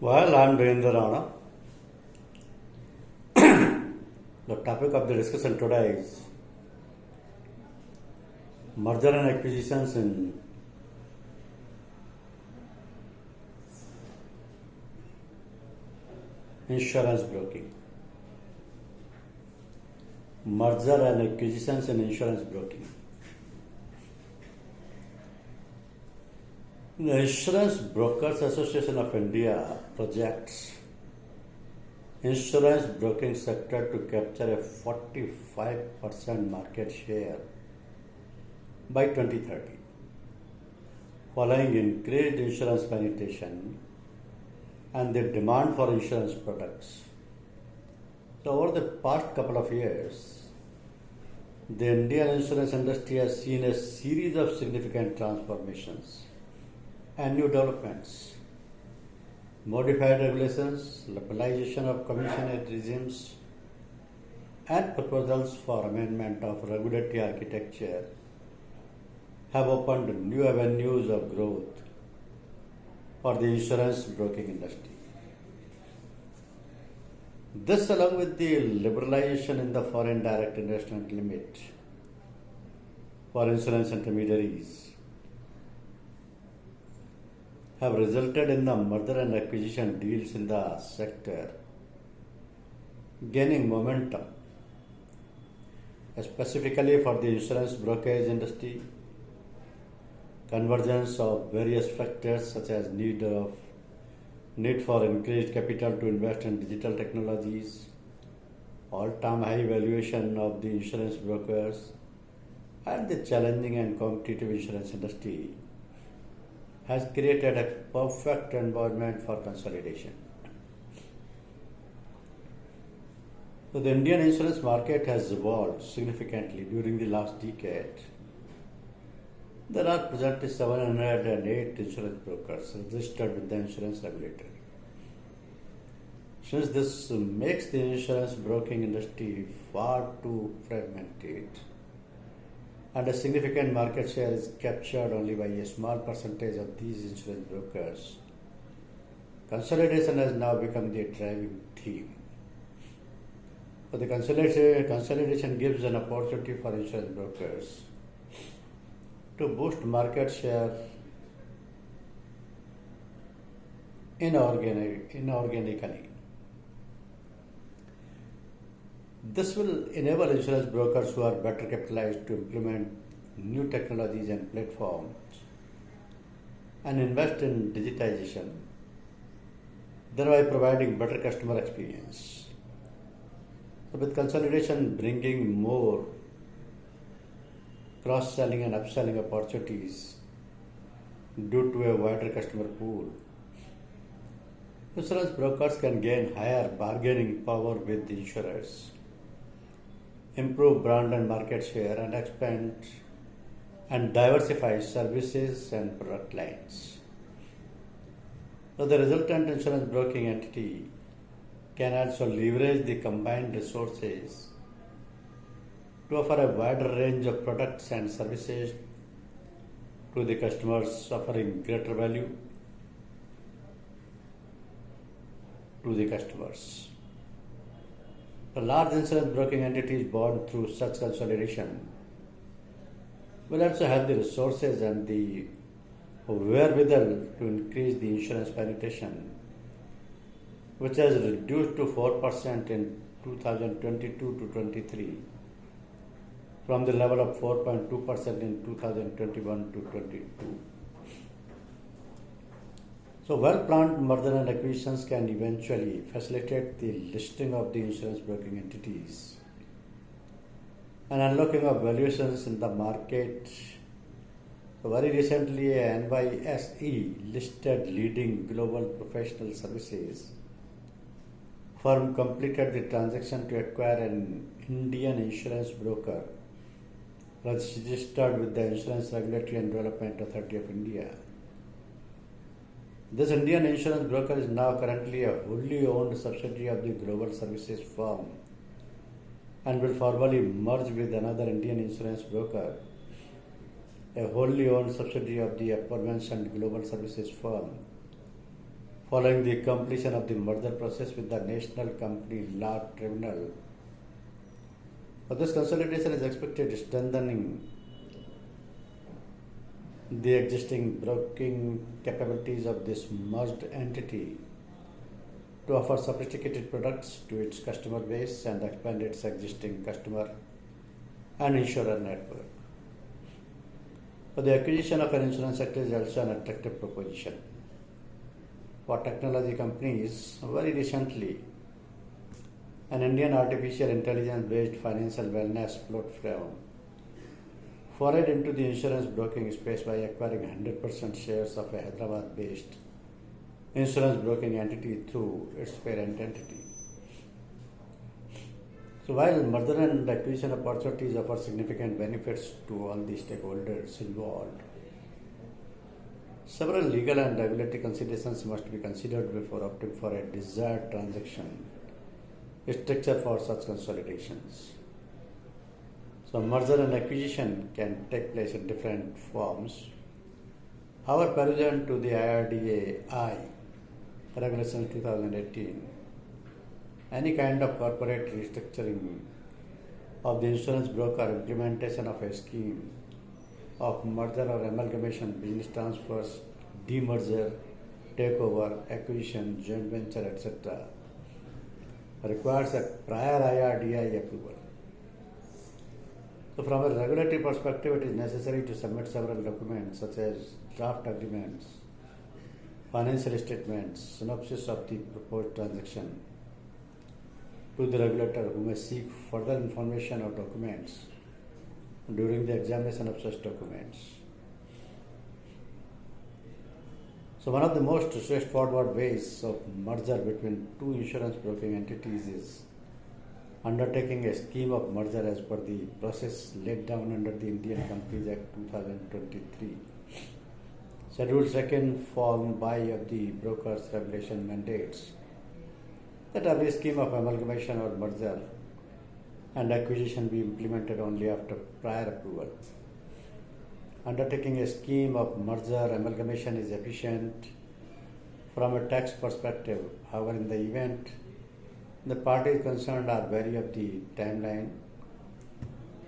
Well, I'm Devendra Rana. The topic of the discussion today is merger and acquisitions in insurance broking. Merger and acquisitions in insurance broking. The Insurance Brokers Association of India projects insurance broking sector to capture a 45% market share by 2030, following increased insurance penetration and the demand for insurance products. So over the past couple of years, the Indian insurance industry has seen a series of significant transformations and new developments. Modified regulations, liberalization of commission regimes, and proposals for amendment of regulatory architecture have opened new avenues of growth for the insurance broking industry. This, along with the liberalization in the foreign direct investment limit for insurance intermediaries, have resulted in the merger and acquisition deals in the sector gaining momentum, specifically for the insurance brokerage industry. Convergence of various factors such as need for increased capital to invest in digital technologies, all-time high valuation of the insurance brokers, and the challenging and competitive insurance industry has created a perfect environment for consolidation. So the Indian insurance market has evolved significantly during the last decade. There are presently 708 insurance brokers registered with the insurance regulator. Since this makes the insurance broking industry far too fragmented, and a significant market share is captured only by a small percentage of these insurance brokers, consolidation has now become the driving theme. So the consolidation gives an opportunity for insurance brokers to boost market share inorganically. This will enable insurance brokers who are better capitalized to implement new technologies and platforms and invest in digitization, thereby providing better customer experience. So with consolidation bringing more cross-selling and upselling opportunities due to a wider customer pool, insurance brokers can gain higher bargaining power with the insurers, improve brand and market share, and expand and diversify services and product lines. So the resultant insurance broking entity can also leverage the combined resources to offer a wider range of products and services to the customers, offering greater value to the customers. The large insurance broking entities born through such consolidation will also have the resources and the wherewithal to increase the insurance penetration, which has reduced to 4% in 2022 to 23 from the level of 4.2% in 2021 to 22. So well-planned merger and acquisitions can eventually facilitate the listing of the insurance broking entities and unlocking of valuations in the market. So very recently, a NYSE listed leading global professional services firm completed the transaction to acquire an Indian insurance broker registered with the Insurance Regulatory and Development Authority of India. This Indian insurance broker is now currently a wholly owned subsidiary of the Global Services firm and will formally merge with another Indian insurance broker, a wholly owned subsidiary of the aforementioned Global Services firm, following the completion of the merger process with the National Company Law Tribunal. This consolidation is expected strengthening the existing broking capabilities of this merged entity to offer sophisticated products to its customer base and expand its existing customer and insurer network. The acquisition of an insurance sector is also an attractive proposition. For technology companies, very recently, an Indian artificial intelligence-based financial wellness platform forayed into the insurance broking space by acquiring 100% shares of a Hyderabad-based insurance broking entity through its parent entity. So while merger and acquisition opportunities offer significant benefits to all the stakeholders involved, several legal and regulatory considerations must be considered before opting for a desired transaction structure for such consolidations. So merger and acquisition can take place in different forms. However, pursuant to the IRDAI Regulations 2018, any kind of corporate restructuring of the insurance broker, implementation of a scheme of merger or amalgamation, business transfers, demerger, takeover, acquisition, joint venture, etc., requires a prior IRDAI approval. So from a regulatory perspective, it is necessary to submit several documents such as draft agreements, financial statements, synopsis of the proposed transaction to the regulator, who may seek further information or documents during the examination of such documents. So one of the most straightforward ways of merger between two insurance broking entities is undertaking a scheme of merger as per the process laid down under the Indian Companies Act 2023. Schedule 2nd Form by of the Brokers Regulation mandates that every scheme of amalgamation or merger and acquisition be implemented only after prior approval. Undertaking a scheme of merger amalgamation is efficient from a tax perspective. However, in the event the parties concerned are wary of the timeline,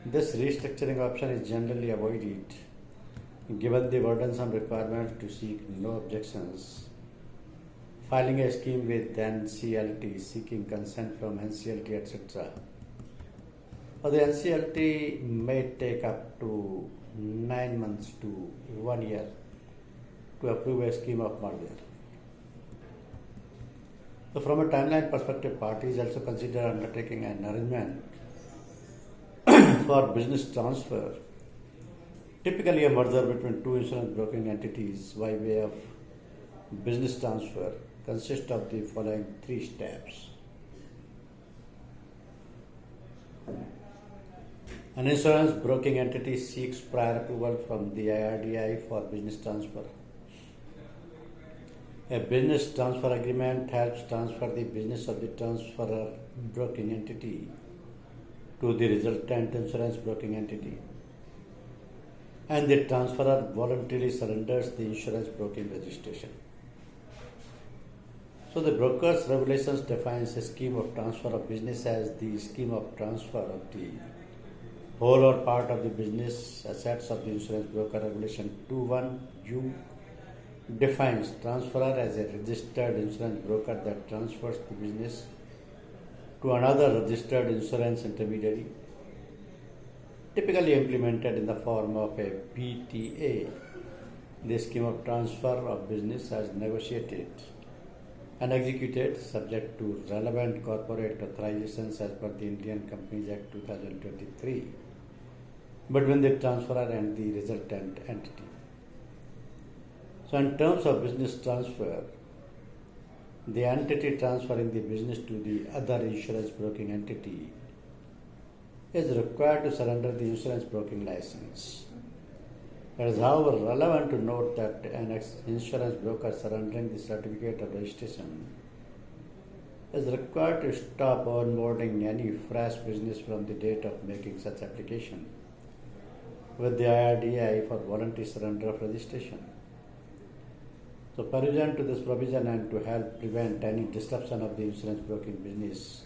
this restructuring option is generally avoided given the burdensome requirement to seek no objections, filing a scheme with NCLT, seeking consent from NCLT, etc. The NCLT may take up to 9 months to 1 year to approve a scheme of merger. So from a timeline perspective, parties also consider undertaking an arrangement for business transfer. Typically, a merger between two insurance broking entities by way of business transfer consists of the following 3 steps. An insurance broking entity seeks prior approval from the IRDAI for business transfer. A business transfer agreement helps transfer the business of the transferor broking entity to the resultant insurance broking entity, and the transferor voluntarily surrenders the insurance broking registration. So the brokers regulations defines a scheme of transfer of business as the scheme of transfer of the whole or part of the business assets of the insurance broker. Regulation 2(1)(u) defines transferor as a registered insurance broker that transfers the business to another registered insurance intermediary, typically implemented in the form of a BTA. The scheme of transfer of business as negotiated and executed subject to relevant corporate authorizations as per the Indian Companies Act 2023 between the transferor and the resultant entity. So in terms of business transfer, the entity transferring the business to the other insurance broking entity is required to surrender the insurance broking license. It is, however, relevant to note that an insurance broker surrendering the certificate of registration is required to stop onboarding any fresh business from the date of making such application with the IRDAI for voluntary surrender of registration. So pursuant to this provision and to help prevent any disruption of the insurance broking business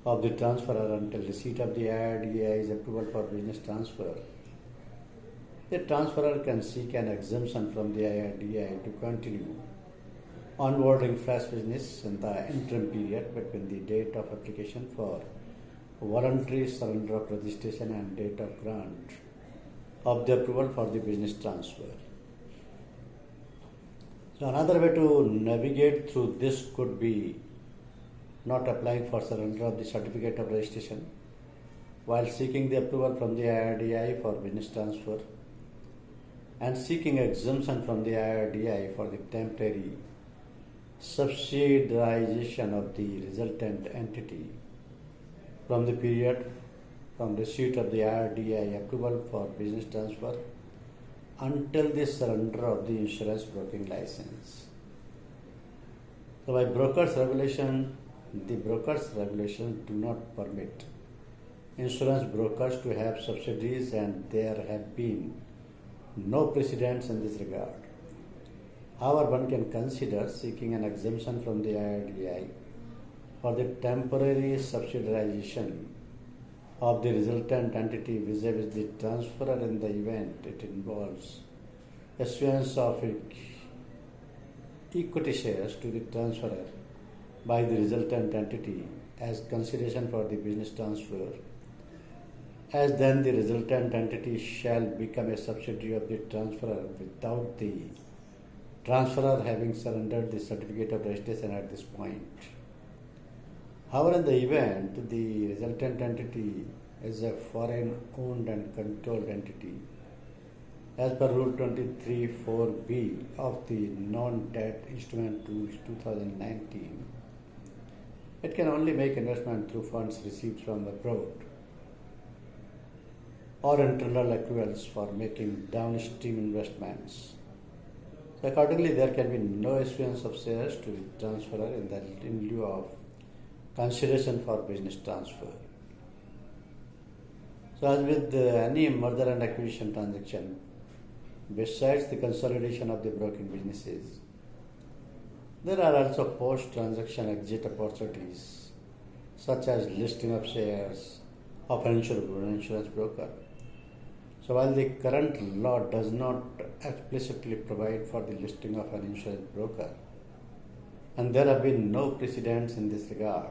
of the transferor until receipt of the IRDAI's approval for business transfer, the transferor can seek an exemption from the IRDAI to continue onboarding fresh business in the interim period between the date of application for voluntary surrender of registration and date of grant of the approval for the business transfer. So another way to navigate through this could be not applying for surrender of the certificate of registration while seeking the approval from the IRDAI for business transfer and seeking exemption from the IRDAI for the temporary subsidiarization of the resultant entity from the period from receipt of the IRDAI approval for business transfer until the surrender of the insurance broking license. So by brokers regulation, the brokers regulations do not permit insurance brokers to have subsidiaries, and there have been no precedents in this regard. However, one can consider seeking an exemption from the IRDAI for the temporary subsidiarization of the resultant entity vis-a-vis the transferor in the event it involves issuance of equity shares to the transferor by the resultant entity as consideration for the business transfer, as then the resultant entity shall become a subsidiary of the transferor without the transferor having surrendered the certificate of registration at this point. However, in the event the resultant entity is a foreign owned and controlled entity, as per Rule 23(4)(b) of the Non-Debt Instrument Rules 2019, it can only make investment through funds received from abroad or internal accruals for making downstream investments. So accordingly, there can be no issuance of shares to the transferor in lieu of consideration for business transfer. So as with any merger and acquisition transaction, besides the consolidation of the broking businesses, there are also post-transaction exit opportunities, such as listing of shares of an insurance broker. So while the current law does not explicitly provide for the listing of an insurance broker, and there have been no precedents in this regard,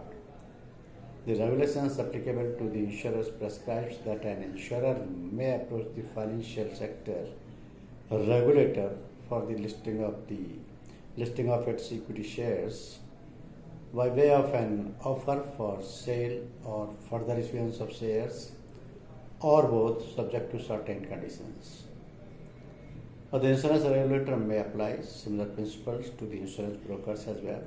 the regulations applicable to the insurers prescribes that an insurer may approach the financial sector regulator for the listing of its equity shares by way of an offer for sale or further issuance of shares, or both, subject to certain conditions. The insurance regulator may apply similar principles to the insurance brokers as well.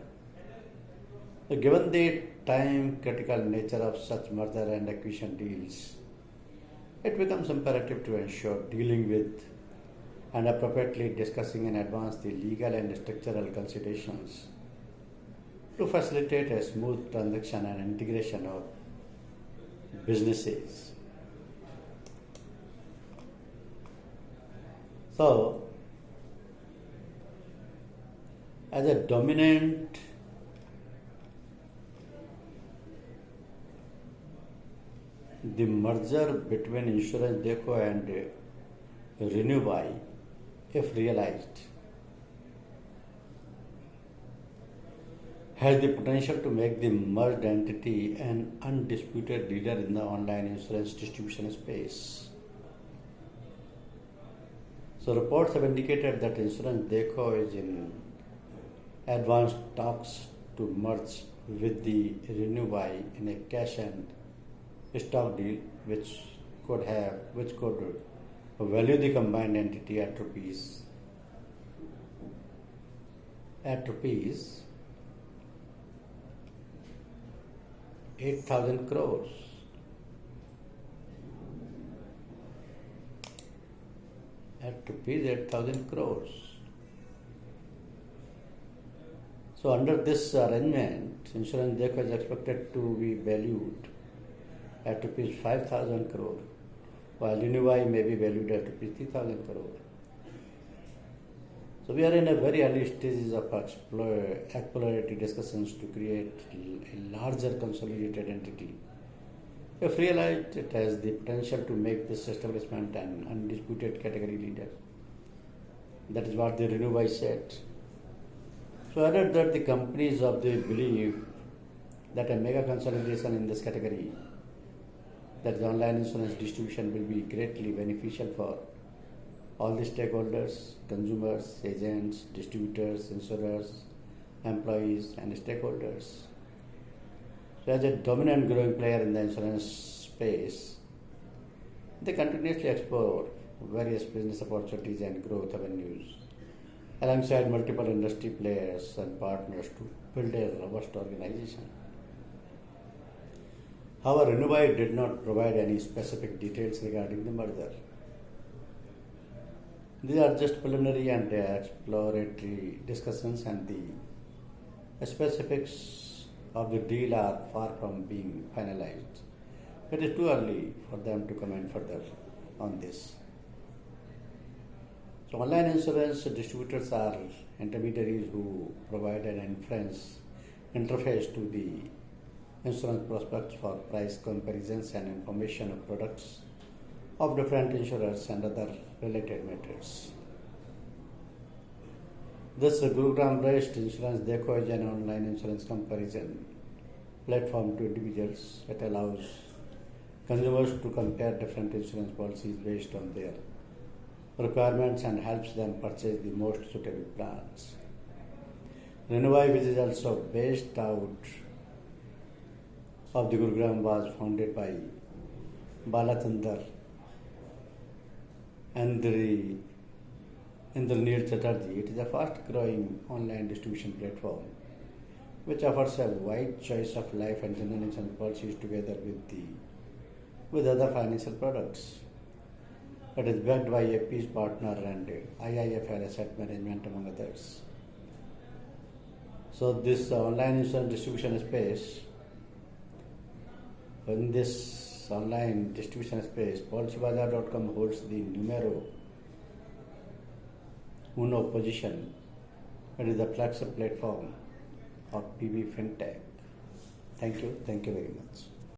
Given the time-critical nature of such merger and acquisition deals, it becomes imperative to ensure dealing with and appropriately discussing in advance the legal and structural considerations to facilitate a smooth transaction and integration of businesses. So, as a dominant the merger between Insurance Dekho and Renew-Buy, if realized, has the potential to make the merged entity an undisputed leader in the online insurance distribution space. So reports have indicated that Insurance Dekho is in advanced talks to merge with the Renew-Buy in a cash and stock deal which could value the combined entity at rupees 8,000 crores. At rupees 8,000 crores. So under this arrangement, Insurance Dekho is expected to be valued at rupees 5,000 crore, while Renew-Buy may be valued at rupees 3,000 crore. So we are in a very early stages of exploratory discussions to create a larger consolidated entity. If realized, it has the potential to make this establishment an undisputed category leader. That is what the Renewy said. So added that the companies of the believe that a mega consolidation in this category, that the online insurance distribution will be greatly beneficial for all the stakeholders, consumers, agents, distributors, insurers, employees, and stakeholders. So as a dominant growing player in the insurance space, they continuously explore various business opportunities and growth avenues alongside multiple industry players and partners to build a robust organization. However, Renewy did not provide any specific details regarding the merger. These are just preliminary and exploratory discussions, and the specifics of the deal are far from being finalized. It is too early for them to comment further on this. So, online insurance distributors are intermediaries who provide an interface to the insurance prospects for price comparisons and information of products of different insurers and other related matters. This Gurugram-based Insurance Dekho is an online insurance comparison platform to individuals. It allows consumers to compare different insurance policies based on their requirements and helps them purchase the most suitable plans. Renewy, which is also based out of the Gurugram, was founded by Balachandar and Indraneel Chatterjee. It is a fast-growing online distribution platform which offers a wide choice of life and general insurance policies together with other financial products. It is backed by a Peace Partner and IIFL Asset Management, among others. So this online insurance distribution space, in this online distribution space, Policybazaar.com holds the numero uno position. It is the flagship platform of PB FinTech. Thank you very much.